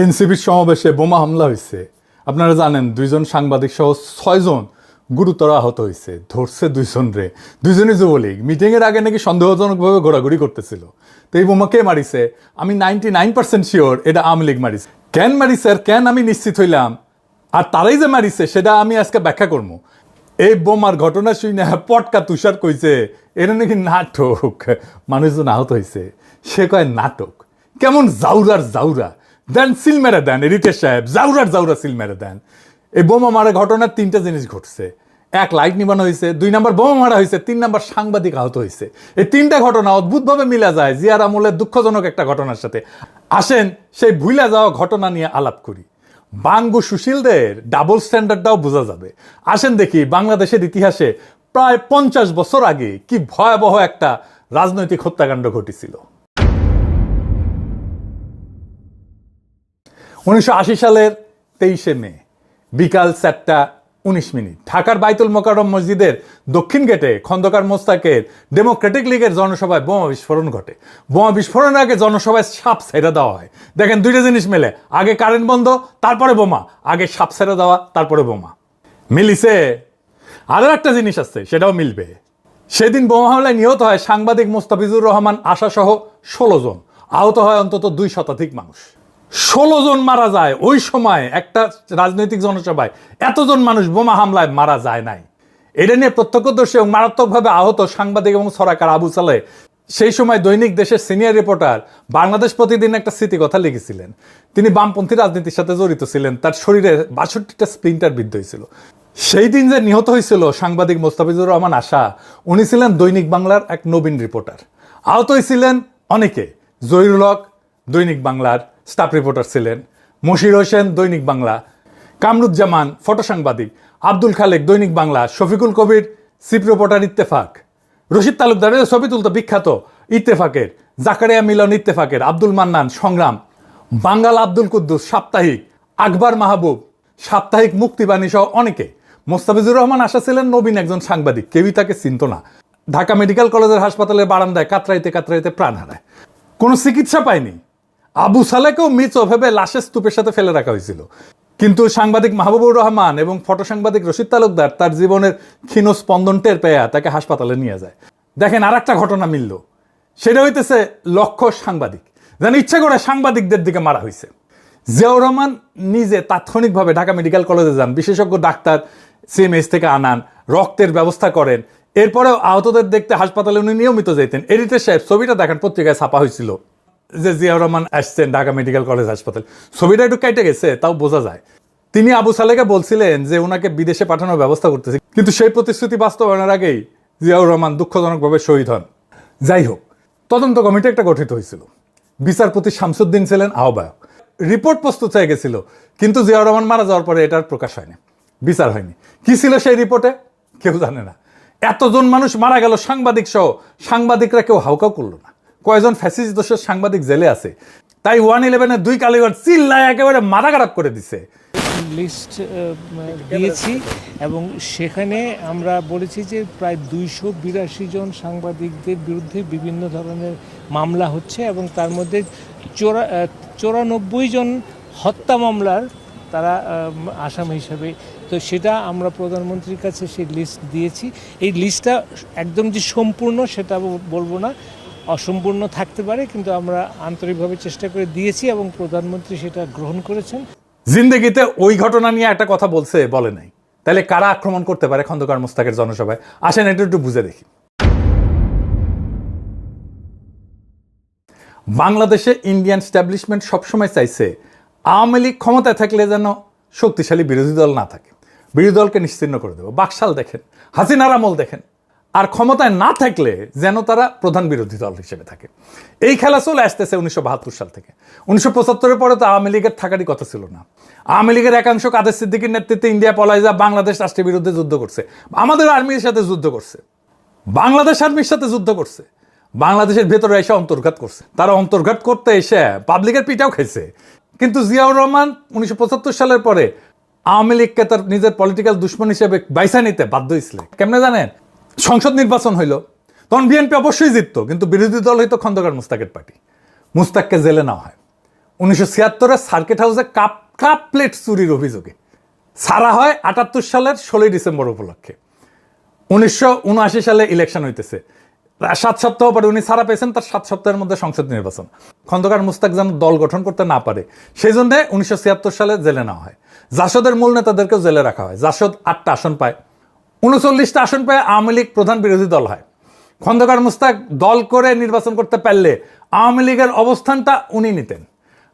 এনসিপির সমাবেশে বোমা হামলা হয়েছে। আপনারা জানেন 2জন সাংবাদিক সহ 6জন গুরুতর আহত হয়েছে। ধরছে 2জন রে, 2জনই যুবলীগ। মিটিংয়ের আগে নাকি সন্দেহজনকভাবে ঘোরাঘুরি করতেছিল। তো এই বোমা কে মারিছে? আমি 99% শিওর এটা আওয়ামী লীগ মারিছে। কেন মারিছে আর কেন আমি নিশ্চিত হইলাম, আর তারাই যে মারিছে সেটা আমি আজকে ব্যাখ্যা করবো। এই বোমার ঘটনা শুনে পটকা তুষার কইছে এটা নাকি নাটক, মানুষজন আহত হয়েছে। সে কয় নাটক কেমন? জাউরা দেন, সিল মেরে দেন। এডিটর সাহেব জাউরা সিল মেরে দেন। এই বোমা মারা ঘটনার 3টা জিনিস ঘটছে। 1, লাইট নিবানো হয়েছে। 2 নাম্বার বোমা মারা হয়েছে। 3 নাম্বার সাংবাদিক আহত হয়েছে। এই 3টা ঘটনা অদ্ভুতভাবে মিলা যায় জিয়ার আমলের দুঃখজনক একটা ঘটনার সাথে। আসেন সেই ভুলে যাওয়া ঘটনা নিয়ে আলাপ করি। বাঙ্গু সুশীলদের ডাবল স্ট্যান্ডার্ডটাও বোঝা যাবে। আসেন দেখি বাংলাদেশের ইতিহাসে প্রায় 50 বছর আগে কি ভয়াবহ একটা রাজনৈতিক হত্যাকাণ্ড ঘটেছিল। 1980 সালের 23শে মে বিকাল 4:19 ঢাকার বাইতুল মোকাররম মসজিদের দক্ষিণ গেটে খন্দকার মোস্তাকের ডেমোক্রেটিক লীগের জনসভায় বোমা বিস্ফোরণ ঘটে। বোমা বিস্ফোরণের আগে জনসভায় সাপ ছেড়ে দেওয়া হয়। দেখেন 2টা জিনিস মেলে, আগে কারেন্ট বন্ধ তারপরে বোমা, আগে সাপ ছেড়ে দেওয়া তারপরে বোমা। মিলিছে? আরও একটা জিনিস আছে, সেটাও মিলবে। সেদিন বোমা হামলায় নিহত হয় সাংবাদিক মোস্তাফিজুর রহমান আশা সহ 16 জন, আহত হয় অন্তত 2 শতাধিক মানুষ। 16 জন মারা যায়। ওই সময় একটা রাজনৈতিক জনসভায় এতজন মানুষ বোমা হামলায় মারা যায় নাই। এটা নিয়ে প্রত্যক্ষদর্শী এবং মারাত্মকভাবে আহত সাংবাদিক এবং ছড়াকার আবু সালেহ সেই সময় দৈনিক দেশের সিনিয়র রিপোর্টার বাংলাদেশ প্রতিদিন একটা স্মৃতিকথা লিখেছিলেন। তিনি বামপন্থী রাজনীতির সাথে জড়িত ছিলেন। তার শরীরে 62টা স্প্লিন্টার বিদ্ধ হয়েছিল। সেই দিন যে নিহত হয়েছিল সাংবাদিক মোস্তাফিজুর রহমান আশা, উনি ছিলেন দৈনিক বাংলার এক নবীন রিপোর্টার। আহত হয়েছিলেন অনেকে। জহিরুল হক দৈনিক বাংলার স্টাফ রিপোর্টার ছিলেন, মশির হোসেন দৈনিক বাংলা, কামরুজ্জামান ফটো সাংবাদিক, আব্দুল খালেক দৈনিক বাংলা, শফিকুল কবির চিফ রিপোর্টার ইত্তেফাক, রশিদ তালুকদারের ছবি তুলতো বিখ্যাত ইত্তেফাকের, জাকারিয়া মিলন ইত্তেফাকের, আব্দুল মান্নান সংগ্রাম, বাঙ্গাল আব্দুল কুদ্দুস সাপ্তাহিক, আকবর মাহবুব সাপ্তাহিক, মুক্তিবাণী সহ অনেকে। মোস্তাফিজুর রহমান আশা ছিলেন নবীন একজন সাংবাদিক, কেউই তাকে চিনত না। ঢাকা মেডিকেল কলেজের হাসপাতালের বারান্দায় কাতরাইতে প্রাণ হারায়, কোনো চিকিৎসা পায়নি। আবু সালেহকেও মৃত ভেবে লাশের স্তূপের সাথে ফেলে রাখা হয়েছিল। কিন্তু সাংবাদিক মাহবুবুর রহমান এবং ফটো সাংবাদিক রশিদ তালুকদার তার জীবনের ক্ষীণ স্পন্দন টের পেয়ে তাকে হাসপাতালে নিয়ে যায়। দেখেন আর একটা ঘটনা মিলল, সেটা হইতেছে লক্ষ্য সাংবাদিক যেন ইচ্ছা করে সাংবাদিকদের দিকে মারা হয়েছে। জিয়াউর রহমান নিজে তাৎক্ষণিকভাবে ঢাকা মেডিকেল কলেজে যান, বিশেষজ্ঞ ডাক্তার সিএমএইচ থেকে আনান, রক্তের ব্যবস্থা করেন। এরপরেও আহতদের দেখতে হাসপাতালে উনি নিয়মিত যেতেন। এডিটর সাহেব ছবিটা দেখেন, পত্রিকায় ছাপা হয়েছিল যে জিয়াউর রহমান আসছেন ঢাকা মেডিকেল কলেজ হাসপাতাল। ছবিটা একটু কেটে গেছে, তাও বোঝা যায়। তিনি আবু সালেহকে বলছিলেন যে ওনাকে বিদেশে পাঠানোর ব্যবস্থা করতেছে, কিন্তু সেই প্রতিশ্রুতি বাস্তবায়নের আগেই জিয়াউর রহমান দুঃখজনকভাবে শহীদ হন। যাই হোক, তদন্ত কমিটি একটা গঠিত হয়েছিল। বিচারপতি শামসুদ্দিন ছিলেন আহ্বায়ক। রিপোর্ট প্রস্তুত হয়ে গেছিল, কিন্তু জিয়াউর রহমান মারা যাওয়ার পরে এটার প্রকাশ হয়নি, বিচার হয়নি। কি ছিল সেই রিপোর্টে কেউ জানে না। এতজন মানুষ মারা গেল সাংবাদিক সহ, সাংবাদিকরা কেউ হাউকাউ করলো না। কয়জন ফ্যাসিস্ট দোষের সাংবাদিক জেলে আছে, তাই 111-এর 2 কালীগঞ্জ চিল্লায় একেবারে মাথা খারাপ করে দিছে। লিস্ট দিয়েছি এবং সেখানে আমরা বলেছি যে প্রায় 282 জন সাংবাদিকদের বিরুদ্ধে বিভিন্ন ধরনের মামলা হচ্ছে এবং তার মধ্যে 94 জন হত্যা মামলার তারা আসামি হিসাবে। তো সেটা আমরা প্রধানমন্ত্রীর কাছে সেই লিস্ট দিয়েছি। এই লিস্টটা একদম যে সম্পূর্ণ সেটা বলবো না, অসম্পূর্ণ থাকতে পারে, কিন্তু আমরা আন্তরিকভাবে চেষ্টা করে দিয়েছি এবং প্রধানমন্ত্রী সেটা গ্রহণ করেছেন। জিন্দেগিতে ওই ঘটনা নিয়ে একটা কথা বলছে, বলে নাই। তাহলে কারা আক্রমণ করতে পারে খন্দকার মোস্তাকের জনসভায়? আসেন এটা একটু বুঝে দেখি। বাংলাদেশে ইন্ডিয়ান স্ট্যাবলিশমেন্ট সবসময় চাইছে আওয়ামী লীগ ক্ষমতায় থাকলে যেন শক্তিশালী বিরোধী দল না থাকে, বিরোধী দলকে নিশ্চিহ্ন করে দেবো। বাকশাল দেখেন, হাসিনার আমল দেখেন। আর ক্ষমতায় না থাকলে যেন তারা প্রধান বিরোধী দল হিসেবে থাকে। এই খেলা চলে আসতেছে 1972 সাল থেকে। 1975-এর পরে তো আওয়ামী লীগের থাকারই কথা ছিল না। আওয়ামী লীগের একাংশ কাদের সিদ্দিকীর নেতৃত্বে ইন্ডিয়া পলায় যা বাংলাদেশ রাষ্ট্রের বিরুদ্ধে যুদ্ধ করছে, আমাদের আর্মির সাথে যুদ্ধ করছে, বাংলাদেশ আর্মির সাথে যুদ্ধ করছে, বাংলাদেশের ভেতরে এসে অন্তর্ঘাত করছে। তারা অন্তর্ঘাত করতে এসে পাবলিকের পিটাও খেয়েছে। কিন্তু জিয়াউর রহমান 1975 সালের পরে আওয়ামী লীগকে তার নিজের পলিটিক্যাল দুশ্মন হিসেবে বাইসা নিতে বাধ্য হয়েছিলেন। কেমনে জানেন? সংসদ নির্বাচন হইল, তখন বিএনপি অবশ্যই জিততো, কিন্তু বিরোধী দল হইতো খন্দকার মোস্তাকের পার্টি। মুস্তাককে জেলে নেওয়া হয়। 1976 সার্কিট হাউসে কাপ প্লেট চুরির অভিযোগে ছাড়া হয় 78 সালের 16 ডিসেম্বর উপলক্ষে। 1979 সালে ইলেকশন হইতেছে, 7 সপ্তাহ পরে উনি ছাড়া পেয়েছেন, তার 7 সপ্তাহের মধ্যে সংসদ নির্বাচন। খন্দকার মুস্তাক যেন দল গঠন করতে না পারে সেই জন্য 1976 সালে জেলে নেওয়া হয়। জাসদের মূল নেতাদেরকেও জেলে রাখা হয়। জাসদ 8টা আসন পায়, 39টা আসন পায় আওয়ামী লীগ প্রধান বিরোধী দল হয়। খন্দকার মুস্তাক দল করে নির্বাচন করতে পারলে আওয়ামী লীগের অবস্থানটা উনি নিতেন।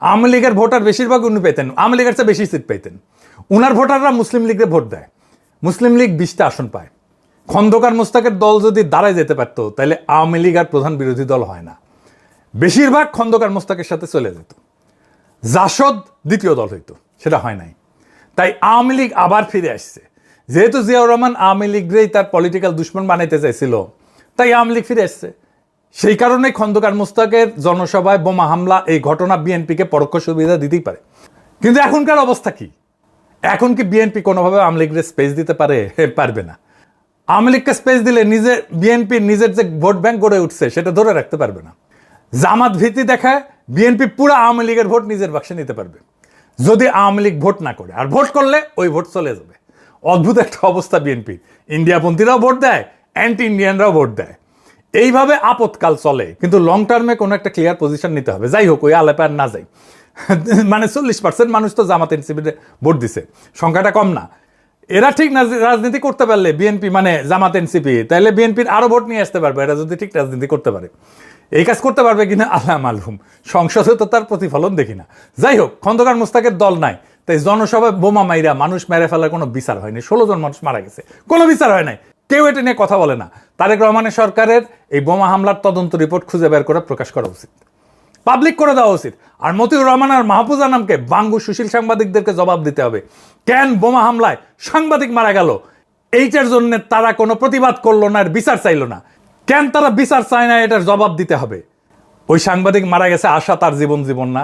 আওয়ামী লীগের ভোটার বেশিরভাগ উনি পেতেন, আওয়ামী লীগের চেয়ে বেশি সিট পেতেন। উনার ভোটাররা মুসলিম লীগকে ভোট দেয়, মুসলিম লীগ 20টা আসন পায়। খন্দকার মুস্তাকের দল যদি দাঁড়ায় যেতে পারতো তাহলে আওয়ামী লীগ আর প্রধান বিরোধী দল হয় না, বেশিরভাগ খন্দকার মুস্তাকের সাথে চলে যেত। জাসদ দ্বিতীয় দল হইতো, সেটা হয় নাই। তাই আওয়ামী লীগ আবার ফিরে আসছে। যেহেতু জিয়াউর রহমান আওয়ামী লীগরেই তার পলিটিক্যাল দুশ্মন বানাইতে চাইছিল, তাই আওয়ামী লীগ ফিরে আসছে। সেই কারণে খন্দকার মুস্তাকের জনসভায় বোমা হামলা, এই ঘটনা বিএনপিকে পরোক্ষ সুবিধা দিতেই পারে। কিন্তু এখনকার অবস্থা কি? এখন কি বিএনপি কোনোভাবে আওয়ামী লীগের স্পেস দিতে পারে? পারবে না। আওয়ামী লীগকে স্পেস দিলে বিএনপির নিজের যে ভোট ব্যাংক গড়ে উঠছে সেটা ধরে রাখতে পারবে না। জামাত ভীতি দেখায় বিএনপি পুরো আওয়ামী লীগের ভোট নিজের বাক্সে নিতে পারবে যদি আওয়ামী লীগ ভোট না করে, আর ভোট করলে ওই ভোট চলে যাবে। অদ্ভুত একটা অবস্থা বিএনপি। ইন্ডিয়াপন্থীরাও ভোট দেয়, অ্যান্টি ইন্ডিয়ানরাও ভোট দেয়। এইভাবে আপদকাল চলে, কিন্তু লং টার্মে কোনো একটা ক্লিয়ার পজিশন নিতে হবে। যাই হোক, ওই আলাপে আর না যাই। মানে 40% মানুষ তো জামাত এনসিপিতে ভোট দিছে, সংখ্যাটা কম না। এরা ঠিক রাজনীতি করতে পারলে বিএনপি মানে জামাত এনসিপি, তাহলে বিএনপির আরো ভোট নিয়ে আসতে পারবে। এরা যদি ঠিক রাজনীতি করতে পারে, এই কাজ করতে পারবে কিনা আল্লাহ মালুম। সংসদে তো তার প্রতিফলন দেখি না। যাই হোক, খন্দকার মুস্তাকের দল নাই, তাই জনসভায় বোমা মাইরা মানুষ মেরে ফেলার কোনো বিচার হয়নি। 16 জন মানুষ মারা গেছে, কোনো বিচার হয় নাই, কেউ এটা নিয়ে কথা বলে না। তারেক রহমানের সরকারের এই বোমা হামলার তদন্ত রিপোর্ট খুঁজে বের করে প্রকাশ করা উচিত, পাবলিক করে দেওয়া উচিত। আর মতিউর রহমান আর মাহফুজ আনামকে বাঙ্গু সুশীল সাংবাদিকদেরকে জবাব দিতে হবে, কেন বোমা হামলায় সাংবাদিক মারা গেল, এইটার জন্য তারা কোনো প্রতিবাদ করলো না, আর বিচার চাইলো না। কেন তারা বিচার চায় না, এটার জবাব দিতে হবে। ওই সাংবাদিক মারা গেছে, আশা তার জীবন না।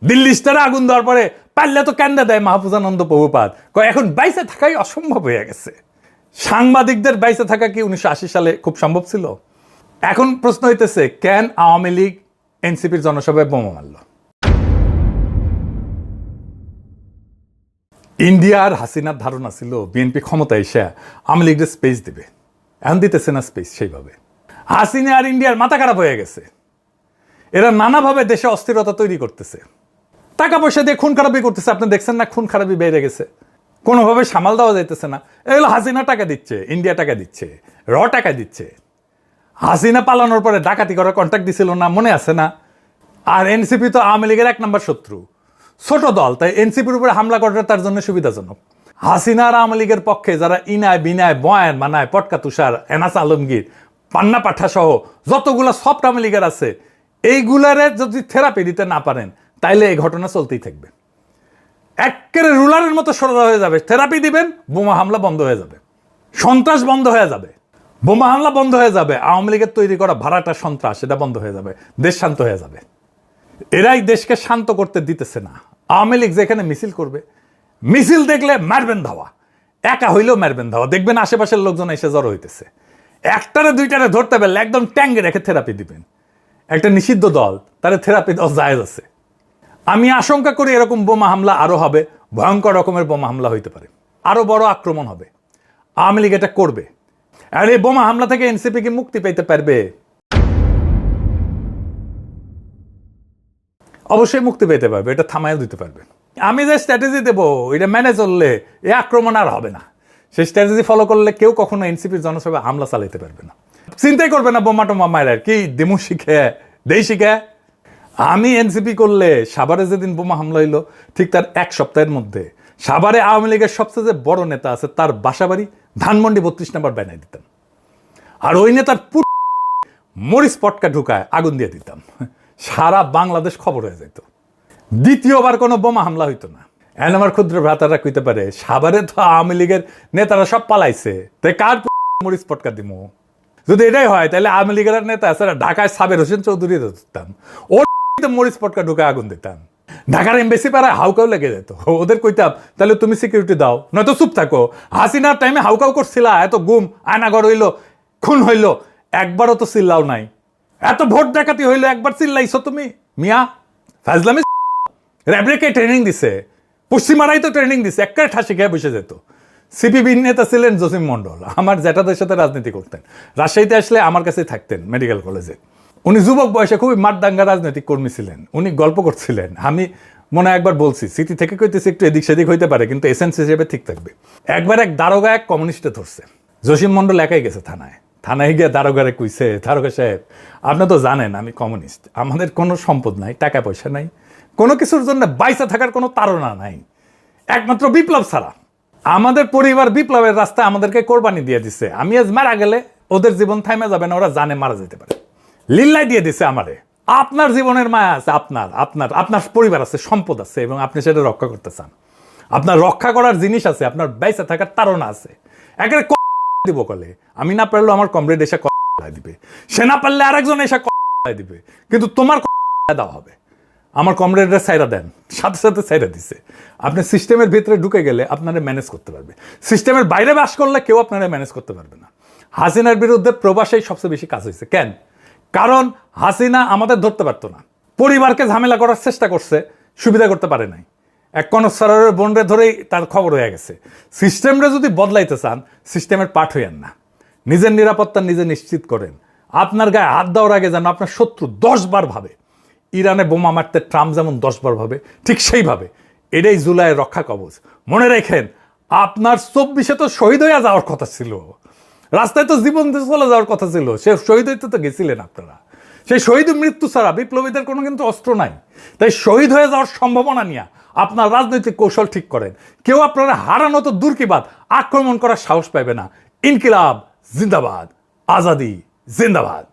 দিল্লি স্টারে আগুন দেওয়ার পরে পারলে তো কেন্দ্রে দেয় মাহফুজানন্দ প্রভুপাত, এখন বাইসে থাকাই অসম্ভব হয়ে গেছে। সাংবাদিকদের বাইসে থাকা কি 1980 সালে খুব সম্ভব ছিল? এখন প্রশ্ন হইতেছে, কেন আওয়ামী লীগ এনসিপির জনসভায় বোমা মারল? ইন্ডিয়ার হাসিনার ধারণা ছিল বিএনপি ক্ষমতা এসে আওয়ামী লীগের স্পেস দিবে, এখন দিতেছে না স্পেস। সেইভাবে হাসিনা আর ইন্ডিয়ার মাথা খারাপ হয়ে গেছে। এরা নানাভাবে দেশে অস্থিরতা তৈরি করতেছে, টাকা পয়সা দিয়ে খুন খারাপি করতেছে। আপনি দেখছেন না, খুন খারাপি বেড়ে গেছে, কোনোভাবে সামাল দেওয়া যাইতেছে না। এগুলো হাসিনা টাকা দিচ্ছে, ইন্ডিয়া টাকা দিচ্ছে, টাকা দিচ্ছে। হাসিনা পালানোর পরে ডাকাতি করার কন্ট্রাক্ট দিছিল না, মনে আছে না? আর এনসিপি তো আওয়ামী লীগের 1 নম্বর শত্রু, ছোট দল, তাই এনসিপির উপরে হামলা করাটা তার জন্য সুবিধাজনক। হাসিনা আর আওয়ামী লীগের পক্ষে যারা ইনায় বিনায় বয়ান মানায়, পটকা তুষার, এনাস আলমগীর, পান্না পাঠা সহ যতগুলা সফট আওয়ামী লীগের আছে, এইগুলারে যদি থেরাপি দিতে না পারেন তাইলে এই ঘটনা চলতেই থাকবে। একেবারে রুলারের মতো সোজা হয়ে যাবে। থেরাপি দিবেন, বোমা হামলা বন্ধ হয়ে যাবে, সন্ত্রাস বন্ধ হয়ে যাবে, বোমা হামলা বন্ধ হয়ে যাবে, আওয়ামী লীগের তৈরি করা ভাড়াটা সন্ত্রাস এটা বন্ধ হয়ে যাবে, দেশ শান্ত হয়ে যাবে। এরাই দেশকে শান্ত করতে দিতেছে না। আওয়ামী লীগ যেখানে মিছিল করবে, মিছিল দেখলে মারবেন ধাওয়া, একা হইলেও মারবেন ধাওয়া, দেখবেন আশেপাশের লোকজন এসে জড়ো হইতেছে। একটারে দুইটারে ধরতে পারলে একদম ট্যাঙ্গে রেখে থেরাপি দিবেন। একটা নিষিদ্ধ দল, তার থেরাপি দেওয়া জায়েজ আছে। আমি আশঙ্কা করি এরকম বোমা হামলা আরো হবে, ভয়ঙ্কর রকমের বোমা হামলা হইতে পারে, আরো বড় আক্রমণ হবে। আওয়ামী লীগ এটা করবে। আর এই বোমা হামলা থেকে এনসিপি কি মুক্তি পেতে পারবে? অবশ্যই মুক্তি পেতে পারবে, এটা থামাইও দিতে পারবে। আমি যে স্ট্র্যাটেজি দেবো এটা মেনে চললে এই আক্রমণ আর হবে না। সেই স্ট্র্যাটেজি ফলো করলে কেউ কখনো এনসিপির জনসভায় হামলা চালাইতে পারবে না, চিন্তাই করবে না বোমা টোমা মায়ের কি দেমু শিখে দেই শিখে। আমি এনসিপি করলে সাভারে যেদিন বোমা হামলা হইলো ঠিক তার 1 সপ্তাহের মধ্যে সাভারে আওয়ামী লীগের সবচেয়ে যে বড় নেতা আছে তার বাসাবাড়ি ধানমন্ডি 32 নম্বর বানাই দিতাম, আর ওই নেতার মরিচ পটকা ঢুকায় আগুন দিয়ে দিতাম, সারা বাংলাদেশ খবর হয়ে যেত। দ্বিতীয়বার কোনো বোমা হামলা হইতো না। এখন আমার ক্ষুদ্র ভ্রাতারা কইতে পারে, সাভারে তো আওয়ামী লীগের নেতারা সব পালাইছে, তাই কার মরিচ পটকা দিমু? যদি এটাই হয় তাহলে আওয়ামী লীগের নেতা আছে ঢাকায় সাবের হোসেন চৌধুরী দিতাম, ওর মরিচ পটকা ঢুকায় আগুন দিতাম। ঢাকার এমবেসি পাড়ায় হাউকাও লেগে যেত, ওদের কইতাম তাহলে তুমি সিকিউরিটি দাও, নয়তো চুপ থাকো। হাসিনার টাইমে হাউকাও করছিলা, এত গুম আয়নাগর হইলো, খুন হইলো, একবারও তো চিল্লাও নাই। এত ভোট ডাকাতি হইলো, একবার চিল্লাইছো তুমি? মিয়া ফাজলামি র্যাবরেকে ট্রেনিং দিছে, পশ্চিমারাই তো ট্রেনিং দিছে, একটা ঠাসি খেয়ে বসে যেত। সিপিবি নেতা ছিলেন জসিম মন্ডল, আমার জ্যাঠাদের সাথে রাজনীতি করতেন, রাজশাহীতে আসলে আমার কাছে থাকতেন মেডিকেল কলেজে। উনি যুবক বয়সে খুবই মাঠদাঙ্গা রাজনৈতিক কর্মী ছিলেন, উনি গল্প করছিলেন। আমি মনে হয় একবার বলছি, স্মৃতি থেকে কইতেছি একটু এদিক সেদিক হইতে পারে, কিন্তু এসেন্স হিসেবে ঠিক থাকবে। একবার এক দারোগা এক কমিউনিস্টে ধরছে, জসিম মন্ডল একাই গেছে থানায় গিয়ে দারোগারে কইছে, দারোগা সাহেব আপনি তো জানেন আমি কমিউনিস্ট, আমাদের কোনো সম্পদ নাই, টাকা পয়সা নাই, কোনো কিছুর জন্য বাইসা থাকার কোনো তাড়না নাই, একমাত্র বিপ্লব ছাড়া। আমাদের পরিবার বিপ্লবের রাস্তায় আমাদেরকে কোরবানি দিয়ে দিছে, আমি আজ মারা গেলে ওদের জীবন থামে যাবে না, ওরা জানে মারা যেতে পারে, লিল্লাই দিয়ে দিছে আমারে। আপনার জীবনের মায়া আছে, আপনার আপনার আপনার পরিবার আছে, সম্পদ আছে, এবং আপনি সেটা রক্ষা করতে চান, আপনার রক্ষা করার জিনিস আছে, আপনার বাইসা থাকার তাড়না আছে। একেবারে দিব কলে, আমি না পারলেও আমার কমরেড এসে দিবে, সে না পারলে আরেকজন এসে দিবে, কিন্তু তোমার দেওয়া হবে। আমার কমরেডরা সাইরা দেন, সাথে সাথে সাইরা দিছে। আপনি সিস্টেমের ভিতরে ঢুকে গেলে আপনারা ম্যানেজ করতে পারবে, সিস্টেমের বাইরে বাস করলে কেউ আপনারা ম্যানেজ করতে পারবে না। হাসিনার বিরুদ্ধে প্রবাসেই সবচেয়ে বেশি কাজ হয়েছে। কেন? কারণ হাসিনা আমাদের ধরতে পারতো না, পরিবারকে ঝামেলা করার চেষ্টা করছে, সুবিধা করতে পারে নাই। এক কনসারের বোনরে ধরেই তার খবর হয়ে গেছে। সিস্টেমটা যদি বদলাইতে চান, সিস্টেমের পাঠ হইয়েন না, নিজের নিরাপত্তা নিজে নিশ্চিত করেন। আপনার গায়ে হাত দেওয়ার আগে যেন আপনার শত্রু 10 বার ভাবে। ইরানে বোমা মারতে ট্রাম্প যেমন 10 বার ভাবে, ঠিক সেইভাবে এটাই জুলাইয়ের রক্ষা কবচ। মনে রাখেন, আপনার 24-এ তো শহীদ হইয়া যাওয়ার কথা ছিল, রাস্তায় তো জীবন দিয়ে চলে যাওয়ার কথা ছিল, সে শহীদ হইতে তো গেছিলেন আপনারা। সেই শহীদ মৃত্যু ছাড়া বিপ্লবীদের কোনো কিন্তু অস্ত্র নাই। তাই শহীদ হয়ে যাওয়ার সম্ভাবনা নিয়ে আপনার রাজনৈতিক কৌশল ঠিক করেন। কেউ আপনারা হারানো তো দূর কি বাদ, আক্রমণ করার সাহস পাইবে না। ইনকিলাব জিন্দাবাদ, আজাদি জিন্দাবাদ।